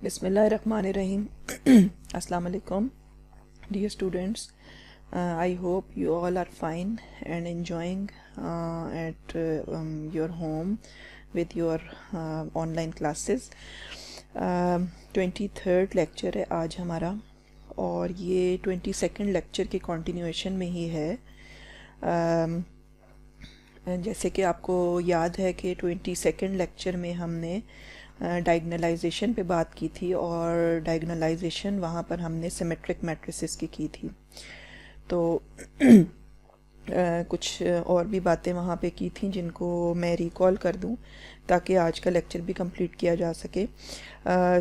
Bismillahirrahmanirrahim. Assalamu alaikum, dear students. I hope you all are fine and enjoying at your home with your online classes. 23rd lecture है आज हमारा और ये 22nd lecture की continuation में ही है। जैसे कि आपको याद है कि 22nd लेक्चर में हमने डायगनलाइजेशन पे बात की थी और डायगनलाइजेशन वहाँ पर हमने सिमेट्रिक मैट्रिसेस की थी। तो कुछ और भी बातें वहाँ पे की थी जिनको मैं रिकॉल कर दूँ ताकि आज का लेक्चर भी कंप्लीट किया जा सके।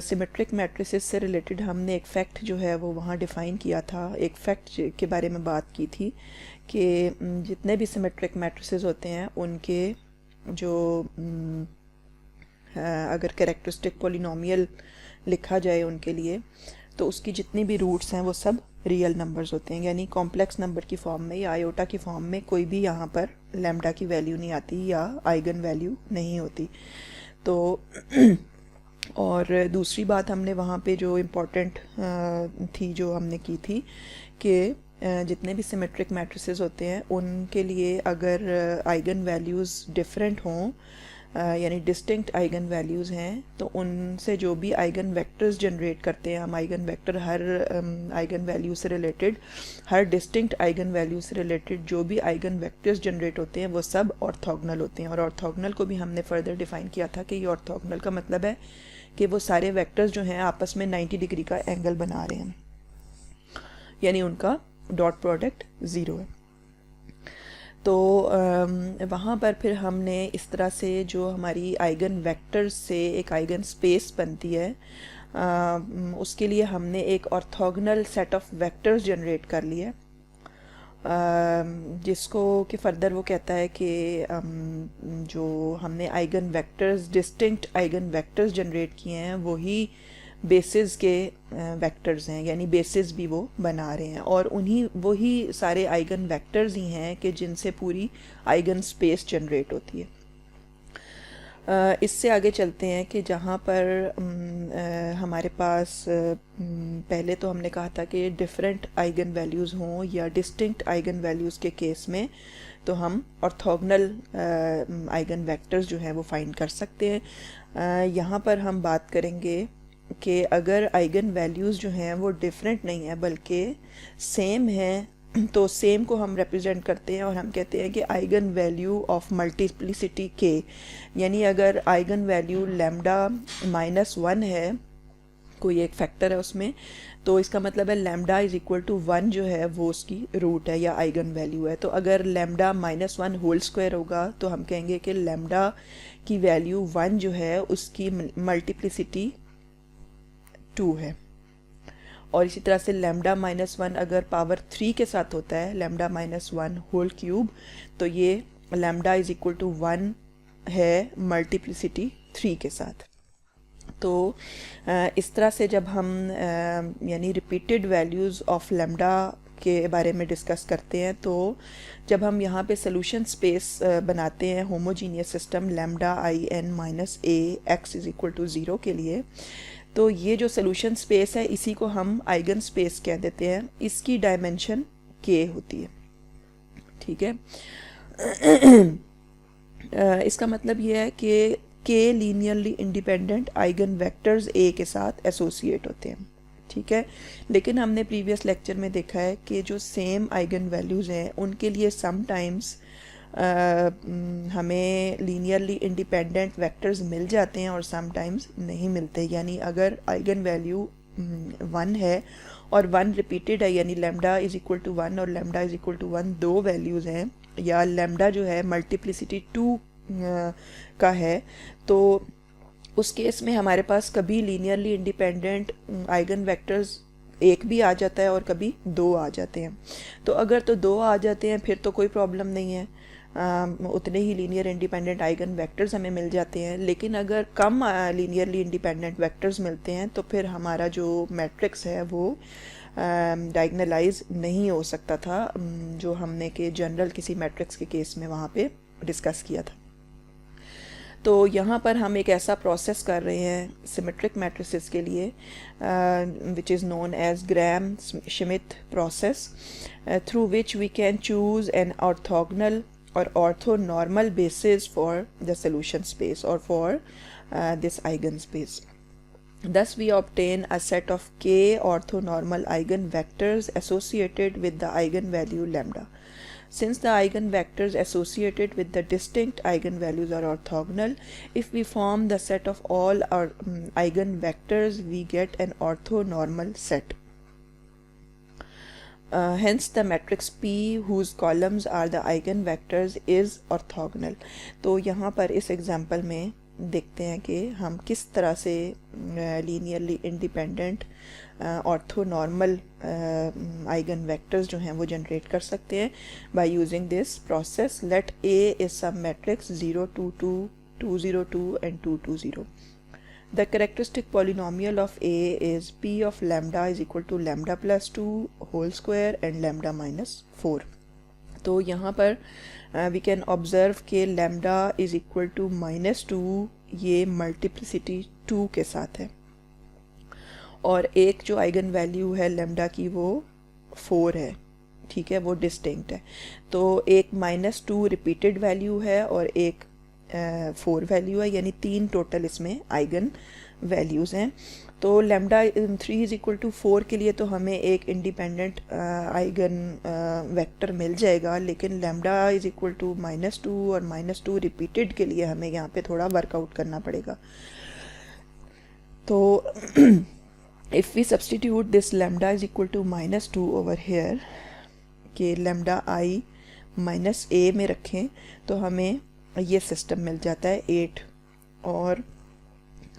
सिमेट्रिक मैट्रिसेस से रिलेटेड हमने एक फैक्ट जो है वो वहाँ डिफ़ाइन किया था। एक फैक्ट के बारे में बात की थी कि जितने भी सिमेट्रिक मैट्रिसेस होते हैं उनके जो अगर कैरेक्टरिस्टिक पॉलिनोमियल लिखा जाए उनके लिए तो उसकी जितनी भी रूट्स हैं वो सब रियल नंबर्स होते हैं, यानी कॉम्प्लेक्स नंबर की फॉर्म में या आयोटा की फॉर्म में कोई भी यहाँ पर लैम्डा की वैल्यू नहीं आती या आइगन वैल्यू नहीं होती। तो और दूसरी बात हमने वहाँ पे जो इम्पोर्टेंट थी जो हमने की थी कि जितने भी सिमेट्रिक मैट्रिसेस होते हैं उनके लिए अगर आइगन वैल्यूज़ डिफरेंट हों यानी डिस्टिंक्ट आइगन वैल्यूज़ हैं तो उनसे जो भी आइगन वेक्टर्स जनरेट करते हैं हम, आइगन वेक्टर हर आइगन वैल्यू से रिलेटेड, हर डिस्टिंक्ट आइगन वैल्यू से रिलेटेड जो भी आइगन वेक्टर्स जनरेट होते हैं वो सब ऑर्थोगोनल होते हैं। और ऑर्थोगोनल को भी हमने फर्दर डिफ़ाइन किया था कि ये ऑर्थोगोनल का मतलब है कि वो सारे वेक्टर्स जो हैं आपस में 90 डिग्री का एंगल बना रहे हैं, यानी उनका डॉट प्रोडक्ट ज़ीरो है। तो वहाँ पर फिर हमने इस तरह से जो हमारी आइगन वेक्टर्स से एक आइगन स्पेस बनती है उसके लिए हमने एक orthogonal set of vectors generate कर लिए जिसको कि फर्दर वो कहता है कि जो हमने eigen vectors distinct eigen vectors generate किए हैं वही बेसिस के वेक्टर्स हैं, यानी बेसिस भी वो बना रहे हैं और उन्हीं वही सारे आइगन वेक्टर्स ही हैं कि जिनसे पूरी आइगन स्पेस जनरेट होती है। इससे आगे चलते हैं कि जहाँ पर हमारे पास पहले तो हमने कहा था कि डिफरेंट आइगन वैल्यूज़ हों या डिस्टिंक्ट आइगन वैल्यूज़ के केस में तो हम ऑर्थोगोनल आइगन वेक्टर्स जो हैं वो फाइंड कर सकते हैं। यहाँ पर हम बात करेंगे कि अगर आइगन वैल्यूज़ जो हैं वो डिफरेंट नहीं है बल्कि सेम हैं तो सेम को हम रिप्रेजेंट करते हैं और हम कहते हैं कि आइगन वैल्यू ऑफ मल्टीप्लिसिटी के, यानी अगर आइगन वैल्यू लैम्डा -1 है, कोई एक फैक्टर है उसमें, तो इसका मतलब है लैम्डा इज़ इक्वल टू 1 जो है वो उसकी रूट है या आइगन वैल्यू है। तो अगर लैम्डा -1 होल स्क्वायर होगा तो हम कहेंगे कि लैम्डा की वैल्यू 1 जो है उसकी मल्टीप्लिसिटी 2 है। और इसी तरह से लैम्डा -1 अगर पावर 3 के साथ होता है, लैम्डा -1 होल क्यूब, तो ये लैम्डा इज़ इक्वल टू 1 है मल्टीप्लिसिटी 3 के साथ। तो इस तरह से जब हम यानी रिपीटेड वैल्यूज़ ऑफ लैम्डा के बारे में डिस्कस करते हैं तो जब हम यहाँ पे सोल्यूशन स्पेस बनाते हैं homogeneous system lambda in-a x is equal to 0 के लिए, तो ये जो सोल्यूशन स्पेस है इसी को हम आइगन स्पेस कह देते हैं। इसकी डायमेंशन k होती है, ठीक है। इसका मतलब ये है कि k linearly independent eigen vectors a के साथ एसोसिएट होते हैं, ठीक है। लेकिन हमने प्रीवियस लेक्चर में देखा है कि जो सेम आइगन वैल्यूज़ हैं उनके लिए समटाइम्स हमें लीनियरली इंडिपेंडेंट वेक्टर्स मिल जाते हैं और समटाइम्स नहीं मिलते। यानी अगर आइगन वैल्यू 1 है और 1 रिपीटेड है, यानी लैम्डा इज़ इक्वल टू 1 और लैम्डा इज़ इक्वल टू 1 दो वैल्यूज़ हैं, या लैम्डा जो है मल्टीप्लिसिटी 2 का है, तो उस केस में हमारे पास कभी लीनियरली इंडिपेंडेंट आइगन वेक्टर्स एक भी आ जाता है और कभी दो आ जाते हैं। तो अगर तो दो आ जाते हैं फिर तो कोई प्रॉब्लम नहीं है, उतने ही लीनियर इंडिपेंडेंट आइगन वेक्टर्स हमें मिल जाते हैं। लेकिन अगर कम लीनियरली इंडिपेंडेंट वेक्टर्स मिलते हैं तो फिर हमारा जो मैट्रिक्स है वो डायगनलाइज नहीं हो सकता था, जो हमने के जनरल किसी मैट्रिक्स के केस में वहाँ पे डिस्कस किया था। तो यहाँ पर हम एक ऐसा प्रोसेस कर रहे हैं सिमेट्रिक मैट्रिसेस के लिए which is known as Gram Schmidt process, through which we can choose an orthogonal or orthonormal basis for the solution space or for this eigenspace. Thus we obtain a set of k orthonormal eigenvectors associated with the eigenvalue lambda. Since the eigenvectors associated with the distinct eigenvalues are orthogonal, if we form the set of all our eigenvectors, we get an orthonormal set. Hence the matrix P whose columns are the eigenvectors is orthogonal. तो यहाँ पर इस example में देखते हैं कि हम किस तरह से linearly independent orthonormal eigen vectors जो हैं वो जनरेट कर सकते हैं by using this process. Let A is some matrix 0 2 2 2 0 2 and 2 2 0. The characteristic polynomial of A is P of lambda is equal to lambda plus 2 whole square and lambda minus 4. तो यहाँ पर we can observe कि lambda is equal to minus 2 ये multiplicity 2 के साथ है और एक जो आइगन वैल्यू है lambda की वो 4 है, ठीक है, वो डिस्टिंक्ट है. तो एक माइनस 2 रिपीटेड वैल्यू है और एक 4 वैल्यू है, यानी 3 टोटल इसमें आइगन वैल्यूज़ हैं. तो लैम्डा 3 इज इक्वल टू 4 के लिए तो हमें एक इंडिपेंडेंट आइगन वेक्टर मिल जाएगा, लेकिन लैम्डा इज इक्वल टू -2 और -2 रिपीटेड के लिए हमें यहाँ पे थोड़ा वर्कआउट करना पड़ेगा. तो if we substitute this lambda is equal to -2 over here कि लैम्डा आई -a में रखें तो हमें ये सिस्टम मिल जाता है 8. और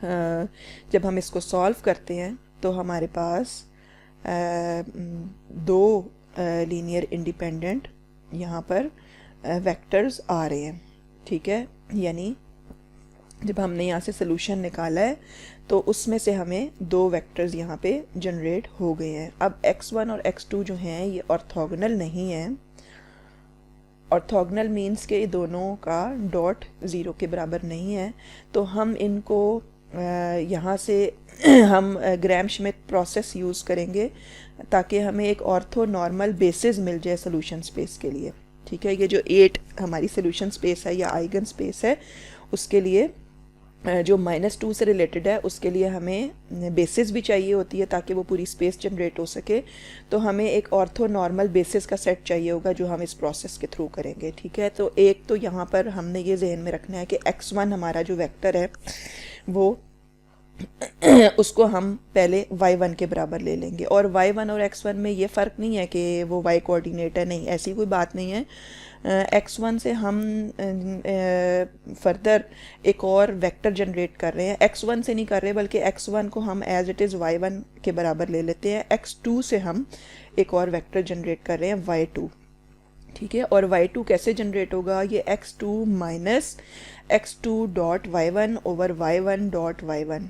जब हम इसको सॉल्व करते हैं तो हमारे पास 2 लीनियर इंडिपेंडेंट यहाँ पर वेक्टर्स आ रहे हैं, ठीक है. यानी जब हमने यहाँ से सोल्यूशन निकाला है तो उसमें से हमें 2 वेक्टर्स यहाँ पे जनरेट हो गए हैं. अब x1 और x2 जो हैं ये ऑर्थोगोनल नहीं हैं. ऑर्थोगोनल मीन्स के दोनों का डॉट 0 के बराबर नहीं है. तो हम इनको यहाँ से हम ग्राम श्मिट प्रोसेस यूज़ करेंगे ताकि हमें एक ऑर्थोनॉर्मल बेसिस मिल जाए सोल्यूशन स्पेस के लिए, ठीक है. ये जो 8 हमारी सोल्यूशन स्पेस है या आइगन स्पेस है उसके लिए जो -2 से रिलेटेड है उसके लिए हमें बेसिस भी चाहिए होती है ताकि वो पूरी स्पेस जनरेट हो सके. तो हमें एक ऑर्थोनॉर्मल बेसिस का सेट चाहिए होगा जो हम इस प्रोसेस के थ्रू करेंगे, ठीक है. तो एक तो यहाँ पर हमने ये जहन में रखना है कि x1 हमारा जो वेक्टर है वो उसको हम पहले y1 के बराबर ले लेंगे. और y1 और x1 में ये फ़र्क नहीं है कि वो y कोऑर्डिनेट है, नहीं, ऐसी कोई बात नहीं है. x1 से हम फर्दर एक और वेक्टर जनरेट कर रहे हैं. x1 से नहीं कर रहे बल्कि x1 को हम एज इट इज़ y1 के बराबर ले लेते हैं. x2 से हम एक और वेक्टर जनरेट कर रहे हैं y2, ठीक है. और y2 कैसे जनरेट होगा? ये x2 minus x2 dot y1 over y1 dot y1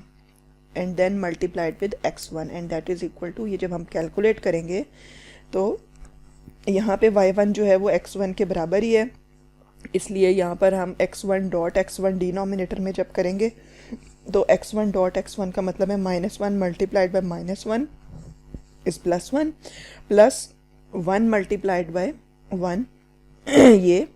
and then multiplied with x1 and that is equal to, ये जब हम कैलकुलेट करेंगे तो यहाँ पे y1 जो है वो x1 के बराबर ही है, इसलिए यहाँ पर हम x1 डॉट x1 डिनोमिनेटर में जब करेंगे तो x1 डॉट x1 का मतलब है -1 multiplied by -1 is +1 plus 1 multiplied by 1 ये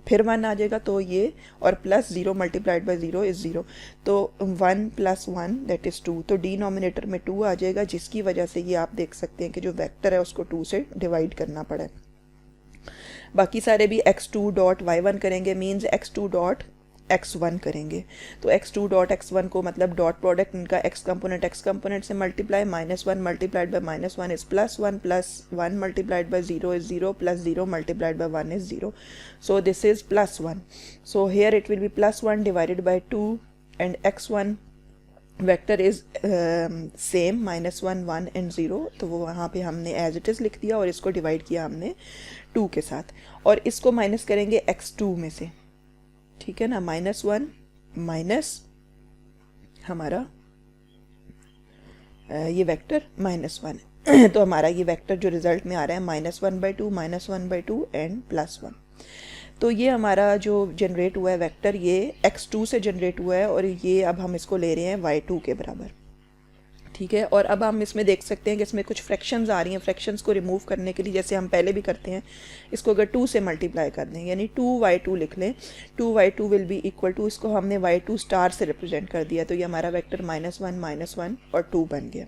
फिर 1 आ जाएगा तो ये, और प्लस 0 मल्टीप्लाइड बाय 0 इज़ 0. तो 1 + 1 दैट इज़ 2. तो डिनोमिनेटर में 2 आ जाएगा, जिसकी वजह से ये आप देख सकते हैं कि जो वेक्टर है उसको 2 से डिवाइड करना पड़ा है. बाकी सारे भी x2 डॉट y1 करेंगे मीन्स x2 डॉट x1 करेंगे. तो x2 डॉट x1 को मतलब डॉट प्रोडक्ट इनका x कंपोनेंट से multiply, -1 multiplied by -1 is +1 plus 1 multiplied by 0 is 0 plus 0 multiplied by 1 is 0. So this is +1. So here it will be +1 divided by 2 and x1 vector is same -1 1 and 0. तो वो वहाँ पे हमने as it is लिख दिया और इसको divide किया हमने 2 के साथ, और इसको माइनस करेंगे x2 में से, ठीक है ना. -1 माइनस हमारा ये वेक्टर -1 तो हमारा ये वेक्टर जो रिजल्ट में आ रहा है -1/2 -1/2 एंड +1. तो ये हमारा जो जनरेट हुआ है वेक्टर, ये x2 से जनरेट हुआ है और ये अब हम इसको ले रहे हैं y2 के बराबर, ठीक है। और अब हम इसमें देख सकते हैं कि इसमें कुछ फ्रैक्शंस आ रही हैं। फ्रैक्शंस को रिमूव करने के लिए जैसे हम पहले भी करते हैं, इसको अगर 2 से मल्टीप्लाई कर दें यानी 2y2 लिख लें, 2y2 will be equal to, इसको हमने y2 स्टार से रिप्रेजेंट कर दिया, तो ये हमारा वेक्टर -1 और 2 बन गया,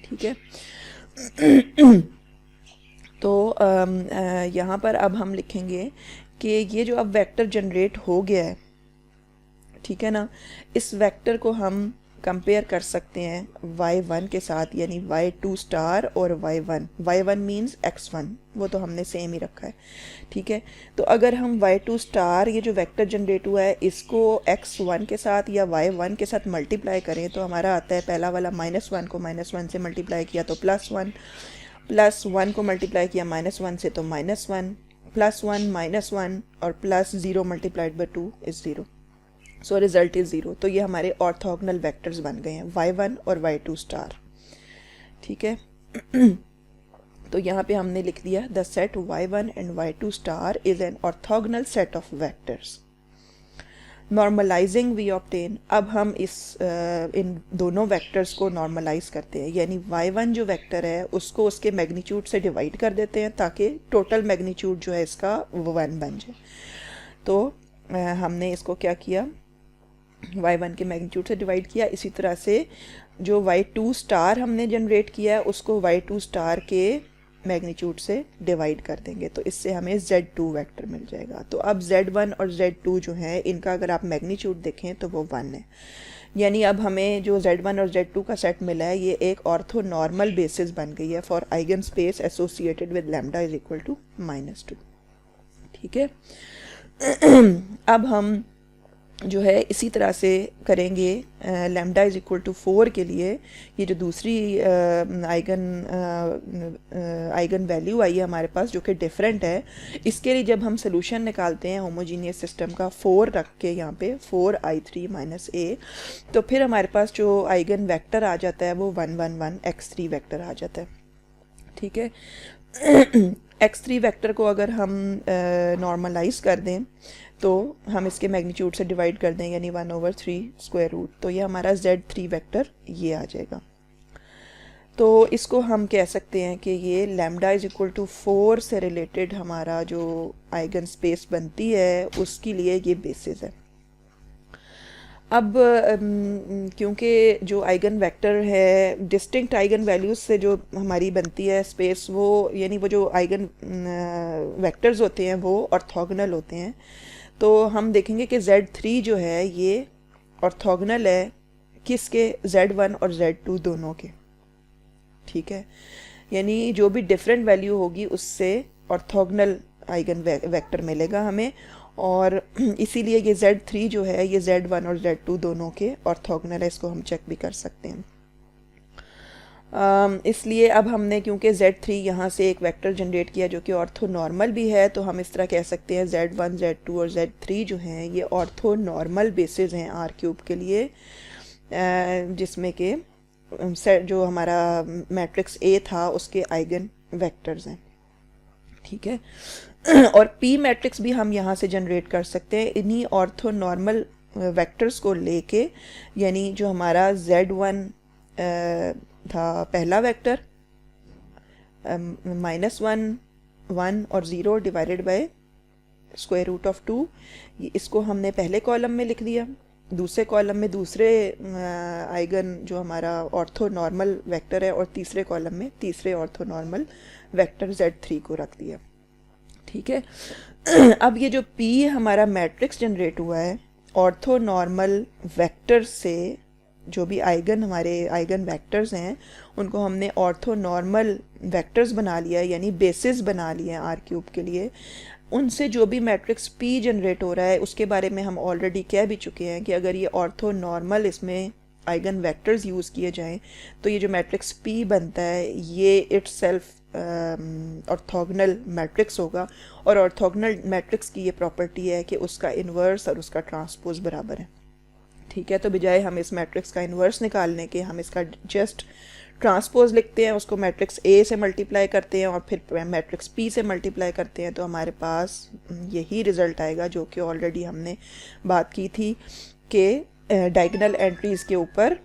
ठीक है। तो यहाँ पर अब हम लिखेंगे कि ये जो अब वेक्टर जनरेट हो गया है, ठीक है ना, इस वेक्टर को हम कंपेयर कर सकते हैं y1 के साथ, यानी y2 स्टार और y1 मीन्स x1, वो तो हमने सेम ही रखा है, ठीक है। तो अगर हम y2 स्टार, ये जो वेक्टर जनरेट हुआ है, इसको x1 के साथ या y1 के साथ मल्टीप्लाई करें तो हमारा आता है पहला वाला -1 को -1 से मल्टीप्लाई किया तो +1, +1 को मल्टीप्लाई किया -1 से तो -1, +1 -1 और +0 multiplied by 2 is 0, so result is 0। तो ये हमारे ऑर्थोगोनल वेक्टर्स बन गए हैं y1 और y2 स्टार, ठीक है। तो यहाँ पे हमने लिख दिया the set y1 and y2 star is an orthogonal set of vectors. Normalizing we obtain, अब हम इन दोनों वेक्टर्स को नॉर्मलाइज करते हैं, यानी y1 जो वेक्टर है उसको उसके मैग्नीट्यूड से डिवाइड कर देते हैं ताकि टोटल मैग्नीट्यूड जो है इसका 1 बन जाए। तो हमने इसको क्या किया, y1 के मैग्नीट्यूड से डिवाइड किया। इसी तरह से जो y2 स्टार हमने जनरेट किया है उसको y2 स्टार के मैग्नीट्यूड से डिवाइड कर देंगे, तो इससे हमें z2 वेक्टर मिल जाएगा। तो अब z1 और z2 जो है इनका अगर आप मैग्नीट्यूड देखें तो वो 1 है, यानी अब हमें जो z1 और z2 का सेट मिला है ये एक ऑर्थोनॉर्मल बेसिस बन गई है for eigen space associated with lambda is equal to -2, ठीक है। अब हम जो है इसी तरह से करेंगे लैम्डा इज इक्वल टू 4 के लिए। ये जो दूसरी आइगन वैल्यू आई है हमारे पास जो कि डिफरेंट है, इसके लिए जब हम सोल्यूशन निकालते हैं होमोजीनियस सिस्टम का 4 रख के यहाँ पे 4i3 - a, तो फिर हमारे पास जो आइगन वेक्टर आ जाता है वो 1 1 1 x3 वेक्टर आ जाता है, ठीक है। x3 वेक्टर को अगर हम नॉर्मलाइज कर दें तो हम इसके मैग्नीट्यूड से डिवाइड कर दें, यानी 1/3 स्क्वायर रूट, तो ये हमारा z3 वेक्टर ये आ जाएगा। तो इसको हम कह सकते हैं कि ये लैम्डा इज इक्वल टू 4 से रिलेटेड हमारा जो आइगन स्पेस बनती है उसके लिए ये बेसिस है। अब क्योंकि जो आइगन वेक्टर है डिस्टिंक्ट आइगन वैल्यूज से जो हमारी बनती है स्पेस, वो यानी वो जो आइगन वेक्टर्स होते हैं वो ऑर्थोगोनल होते हैं, तो हम देखेंगे कि z3 जो है ये ऑर्थोगोनल है किसके, z1 और z2 दोनों के, ठीक है। यानी जो भी डिफरेंट वैल्यू होगी उससे ऑर्थोगोनल आइगन वेक्टर मिलेगा हमें, और इसीलिए ये z3 जो है ये z1 और z2 दोनों के ऑर्थोगोनल है, इसको हम चेक भी कर सकते हैं। इसलिए अब हमने क्योंकि z3 यहाँ से एक वेक्टर जनरेट किया जो कि ऑर्थोनॉर्मल भी है, तो हम इस तरह कह सकते हैं z1 z2 और z3 जो हैं ये ऑर्थोनॉर्मल बेसिस हैं r³ के लिए, जिसमें कि जो हमारा मैट्रिक्स A था उसके आइगन वेक्टर्स हैं, ठीक है। और P मैट्रिक्स भी हम यहाँ से जनरेट कर सकते हैं इन्हीं ऑर्थोनॉर्मल वेक्टर्स को लेके, यानी जो हमारा z1 था पहला वेक्टर -1 1 और 0 divided by square root of 2, इसको हमने पहले कॉलम में लिख दिया, दूसरे कॉलम में दूसरे आइगन जो हमारा ऑर्थोनॉर्मल वेक्टर है, और तीसरे कॉलम में तीसरे ऑर्थोनॉर्मल वेक्टर z3 को रख दिया, ठीक है। अब ये जो P हमारा मैट्रिक्स जनरेट हुआ है ऑर्थोनॉर्मल वेक्टर से, जो भी आइगन हमारे आइगन वेक्टर्स हैं उनको हमने ऑर्थोनॉर्मल वेक्टर्स बना लिया है, यानी बेसिस बना लिए हैं r³ के लिए। उनसे जो भी मैट्रिक्स P जनरेट हो रहा है उसके बारे में हम ऑलरेडी कह भी चुके हैं कि अगर ये ऑर्थोनॉर्मल इसमें आइगन वेक्टर्स यूज़ किए जाएं तो ये जो मैट्रिक्स P बनता है ये इटसेल्फ ऑर्थोगोनल मैट्रिक्स होगा, और ऑर्थोगोनल मैट्रिक्स की ये प्रॉपर्टी है कि उसका इन्वर्स और उसका ट्रांसपोज बराबर है, ठीक है। तो बजाय हम इस मैट्रिक्स का इन्वर्स निकालने के हम इसका जस्ट ट्रांसपोज लिखते हैं, उसको मैट्रिक्स ए से मल्टीप्लाई करते हैं और फिर मैट्रिक्स पी से मल्टीप्लाई करते हैं, तो हमारे पास यही रिज़ल्ट आएगा जो कि ऑलरेडी हमने बात की थी कि डायगोनल एंट्रीज़ के ऊपर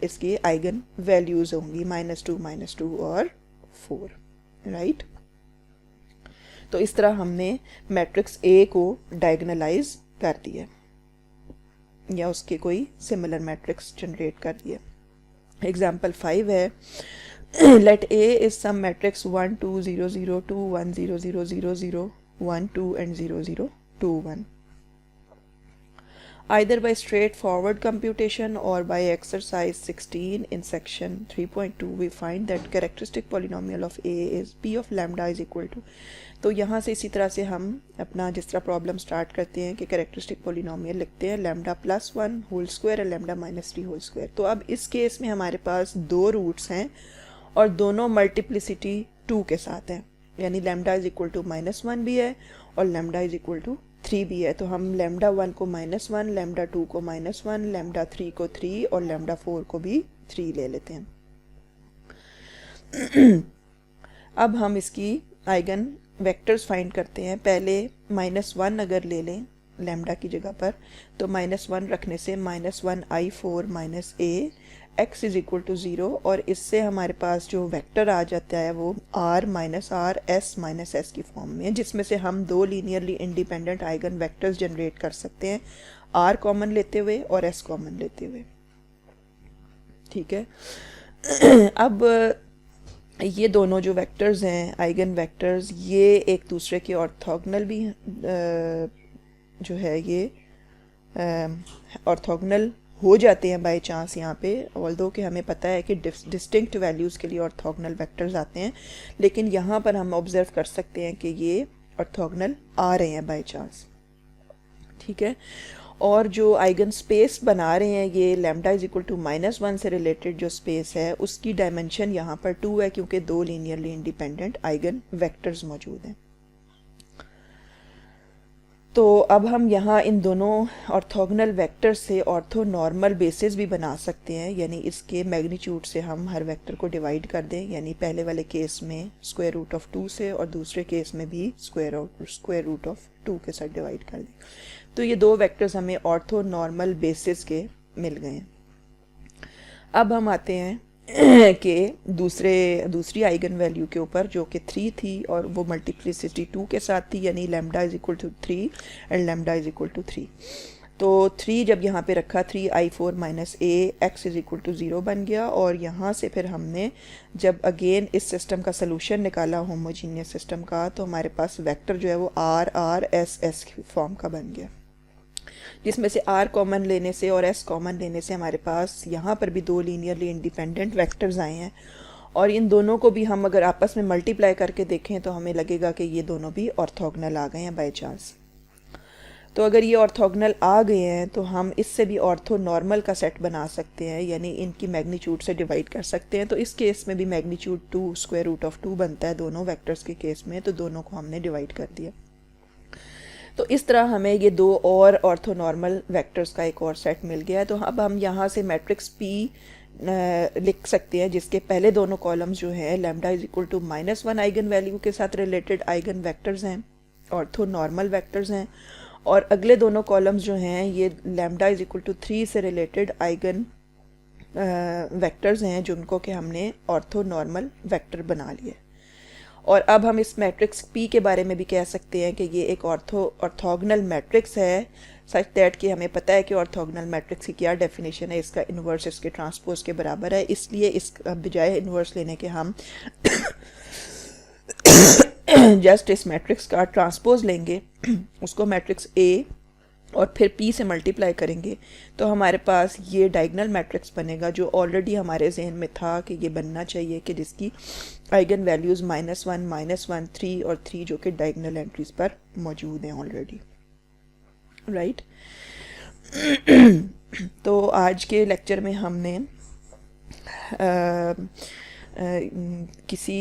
इसकी आइगन वैल्यूज़ होंगी -2 और 4, राइट। तो इस तरह हमने मैट्रिक्स ए को डायगोनलाइज कर दिया या उसके कोई सिमिलर मैट्रिक्स जनरेट कर दिया। एग्जाम्पल 5 है, let A is some matrix 1 2 0 0 2 1 0 0 0 0 1 2 and 0 0 2 1. Either by straightforward computation or by exercise 16 in section 3.2 we find that characteristic polynomial of a is p of lambda is equal to, तो यहाँ से इसी तरह से हम अपना जिस तरह प्रॉब्लम स्टार्ट करते हैं कि कैरेक्टरिस्टिक पोलिनोमियल लिखते हैं लैम्डा +1 होल स्क्वायर और लैम्डा -3 होल स्क्वायर। तो अब इस केस में हमारे पास दो रूट्स हैं और दोनों मल्टीप्लिसिटी 2 के साथ हैं, यानी लैम्डा इज इक्वल टू -1 भी है और लैम्डा इज इक्वल टू 3 भी है। तो हम लैम्डा 1 को -1, लैम्डा 2 को -1, लैम्डा 3 को 3 और लैम्डा 4 को भी 3 ले लेते हैं। अब हम इसकी आइगन वेक्टर्स फाइंड करते हैं। पहले -1 अगर ले लें लैम्डा की जगह पर, तो -1 रखने से -1i4 a x is equal to 0, और इससे हमारे पास जो वेक्टर आ जाता है वो r - s की फॉर्म में है, जिसमें से हम दो linearly independent eigen vectors generate कर सकते हैं, r कॉमन लेते हुए और s कॉमन लेते हुए, ठीक है। अब ये दोनों जो वेक्टर्स हैं आइगन वेक्टर्स, ये एक दूसरे के ऑर्थोगोनल भी जो है ये ऑर्थोगोनल हो जाते हैं बाय चांस यहाँ पे, ऑल्दो कि हमें पता है कि डिस्टिंक्ट वैल्यूज़ के लिए ऑर्थोगोनल वेक्टर्स आते हैं, लेकिन यहाँ पर हम ऑब्जर्व कर सकते हैं कि ये ऑर्थोगोनल आ रहे हैं बाय चांस, ठीक है। और जो आइगन स्पेस बना रहे हैं ये लैम्डा इज इक्वल टू -1 से रिलेटेड जो स्पेस है उसकी डायमेंशन यहाँ पर 2 है, क्योंकि दो लीनियरली इंडिपेंडेंट आइगन वेक्टर्स मौजूद हैं। तो अब हम यहाँ इन दोनों ऑर्थोगोनल वेक्टर से ऑर्थोनॉर्मल बेसिस भी बना सकते हैं, यानी इसके मैग्नीट्यूड से हम हर वेक्टर को डिवाइड कर दें, यानी पहले वाले केस में स्क्वायर रूट ऑफ 2 से और दूसरे केस में भी स्क्वायर रूट ऑफ 2 के साथ डिवाइड कर दें। तो ये दो वेक्टर्स हमें ऑर्थोनॉर्मल बेसिस के मिल गए हैं। अब हम आते हैं कि दूसरी आइगन वैल्यू के ऊपर जो कि 3 थी और वो मल्टीप्लिसिटी 2 के साथ थी, यानी lambda is equal to 3 and lambda is equal to 3। तो 3 जब यहाँ पे रखा 3i4 a x is equal to 0 बन गया, और यहाँ से फिर हमने जब अगेन इस सिस्टम का सलूशन निकाला होमोजीनियस सिस्टम का, तो हमारे पास वेक्टर जो है वो r की फॉर्म का बन गया, जिसमें से r कॉमन लेने से और s कॉमन लेने से हमारे पास यहाँ पर भी दो लीनियरली इंडिपेंडेंट वेक्टर्स आए हैं, और इन दोनों को भी हम अगर आपस में मल्टीप्लाई करके देखें तो हमें लगेगा कि ये दोनों भी ऑर्थोगोनल आ गए हैं बाय चांस। तो अगर ये ऑर्थोगोनल आ गए हैं तो हम इससे भी ऑर्थोनॉर्मल का सेट बना सकते हैं, यानी इनकी मैग्नीट्यूड से डिवाइड कर सकते हैं। तो इस केस में भी मैग्नीट्यूड 2 स्क्वायर रूट ऑफ 2 बनता है दोनों वेक्टर्स के केस में, तो दोनों को हमने डिवाइड कर दिया। तो इस तरह हमें ये दो और ऑर्थोनॉर्मल वेक्टर्स का एक और सेट मिल गया है। तो अब हम यहाँ से मैट्रिक्स P लिख सकते हैं, जिसके पहले दोनों कॉलम्स जो हैं lambda is equal to -1 eigen value के साथ रिलेटेड आइगन वेक्टर्स हैं, ऑर्थोनॉर्मल वेक्टर्स हैं, और अगले दोनों कॉलम्स जो हैं ये लैम्डा इज इक्वल टू 3 से रिलेटेड आइगन वेक्टर्स हैं, जिनको कि हमने ऑर्थोनॉर्मल वेक्टर बना लिए। और अब हम इस मैट्रिक्स P के बारे में भी कह सकते हैं कि ये एक ऑर्थोगोनल मैट्रिक्स है, सच दैट कि हमें पता है कि ऑर्थोगोनल मैट्रिक्स की क्या डेफिनेशन है, इसका इन्वर्स इसके ट्रांसपोज के बराबर है, इसलिए इस बजाय इन्वर्स लेने के हम जस्ट इस मैट्रिक्स का ट्रांसपोज लेंगे, उसको मैट्रिक्स A और फिर P से मल्टीप्लाई करेंगे, तो हमारे पास ये डायगोनल मैट्रिक्स बनेगा जो ऑलरेडी हमारे जहन में था कि ये बनना चाहिए, कि जिसकी आइगन वैल्यूज़ -1, 3 और 3 जो कि डायगोनल एंट्रीज पर मौजूद हैं ऑलरेडी, राइट। तो आज के लेक्चर में हमने किसी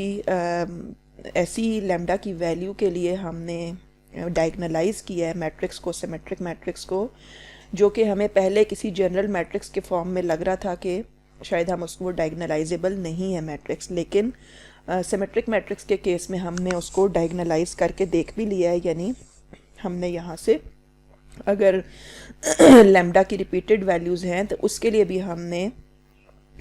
ऐसी लैम्डा की वैल्यू के लिए हमने डायगोनलाइज किया है मैट्रिक्स को, सिमेट्रिक मैट्रिक्स को, जो कि हमें पहले किसी जनरल मैट्रिक्स के फॉर्म में लग रहा था कि शायद हम उसको, वो डायगनलाइजेबल नहीं है मैट्रिक्स, लेकिन सिमेट्रिक मैट्रिक्स के केस में हमने उसको डायगनलाइज करके देख भी लिया है। यानी हमने यहाँ से अगर लैम्डा की रिपीटेड वैल्यूज़ हैं तो उसके लिए भी हमने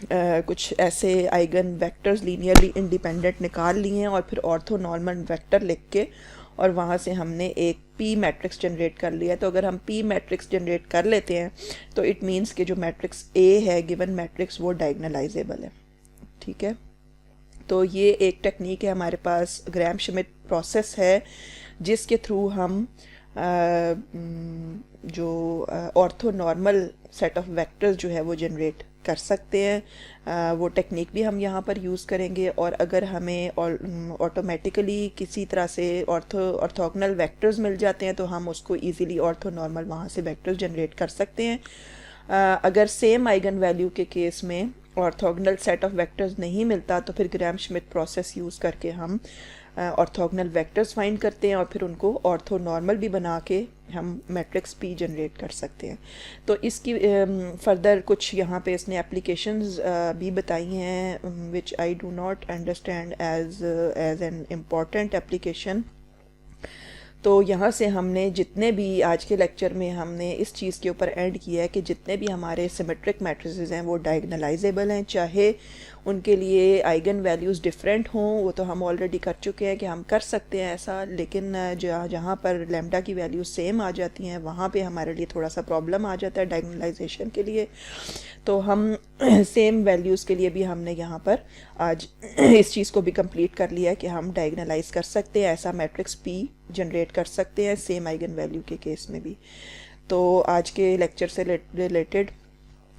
कुछ ऐसे आइगन वेक्टर्स लीनियरली इंडिपेंडेंट निकाल लिए हैं और फिर ऑर्थोनॉर्मल वेक्टर लिख के और वहाँ से हमने एक पी मैट्रिक्स जनरेट कर लिया है। तो अगर हम पी मैट्रिक्स जनरेट कर लेते हैं तो इट मीन्स कि जो मैट्रिक्स ए है गिवन मैट्रिक्स वो डायगनलाइजेबल है। ठीक है, तो ये एक टेक्निक है हमारे पास, ग्राहम श्मिट प्रोसेस है, जिसके थ्रू हम जो ऑर्थोनॉर्मल सेट ऑफ वेक्टर्स जो है वो जनरेट कर सकते हैं। वो टेक्निक भी हम यहाँ पर यूज़ करेंगे। और अगर हमें ऑटोमेटिकली किसी तरह से ऑर्थोगोनल वेक्टर्स मिल जाते हैं तो हम उसको इजीली ऑर्थोनॉर्मल वहाँ से वेक्टर्स जनरेट कर सकते हैं। अगर सेम आइगन वैल्यू के केस में ऑर्थोगोनल सेट ऑफ वेक्टर्स नहीं मिलता तो फिर ग्राहम श्मिट प्रोसेस यूज़ करके हम ऑर्थोगोनल वेक्टर्स फाइंड करते हैं और फिर उनको ऑर्थोनॉर्मल भी बना के हम मैट्रिक्स पी जनरेट कर सकते हैं। तो इसकी फर्दर कुछ यहाँ पे इसने एप्लीकेशंस भी बताई हैं which I do not understand as an important application. तो यहाँ से हमने जितने भी आज के लेक्चर में हमने इस चीज़ के ऊपर एंड किया है कि जितने भी हमारे सिमेट्रिक मैट्रिसेस हैं वो डायगनलाइजेबल हैं, चाहे उनके लिए आइगन वैल्यूज़ डिफरेंट हों। वो तो हम ऑलरेडी कर चुके हैं कि हम कर सकते हैं ऐसा, लेकिन जहाँ पर लैम्डा की वैल्यू सेम आ जाती हैं वहाँ पे हमारे लिए थोड़ा सा प्रॉब्लम आ जाता है डायगनलाइजेशन के लिए। तो हम सेम वैल्यूज़ के लिए भी हमने यहाँ पर आज इस चीज़ को भी कंप्लीट कर लिया है कि हम डायगनलाइज कर सकते हैं, ऐसा मैट्रिक्स पी जनरेट कर सकते हैं सेम आइगन वैल्यू के केस में भी। तो आज के लेक्चर से रिलेटेड,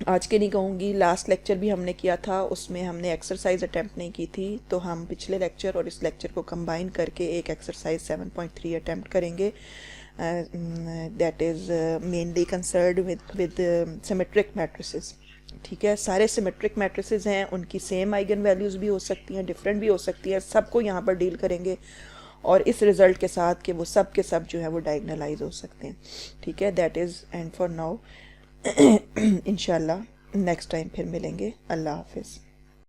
आज के नहीं कहूँगी, लास्ट लेक्चर भी हमने किया था, उसमें हमने एक्सरसाइज अटैम्प्ट नहीं की थी, तो हम पिछले लेक्चर और इस लेक्चर को कंबाइन करके एक एक्सरसाइज 7.3 अटैम्प्ट करेंगे। That is mainly concerned with symmetric matrices. ठीक है, सारे सिमेट्रिक मैट्रिसेस हैं, उनकी सेम आइगन वैल्यूज़ भी हो सकती हैं, डिफरेंट भी हो सकती हैं, सबको यहाँ पर डील करेंगे और इस रिज़ल्ट के साथ कि वो सब के सब जो है वो डायगनलाइज हो सकते हैं। ठीक है, that is and for now. इंशाल्लाह नेक्स्ट टाइम फिर मिलेंगे। अल्लाह हाफिज़।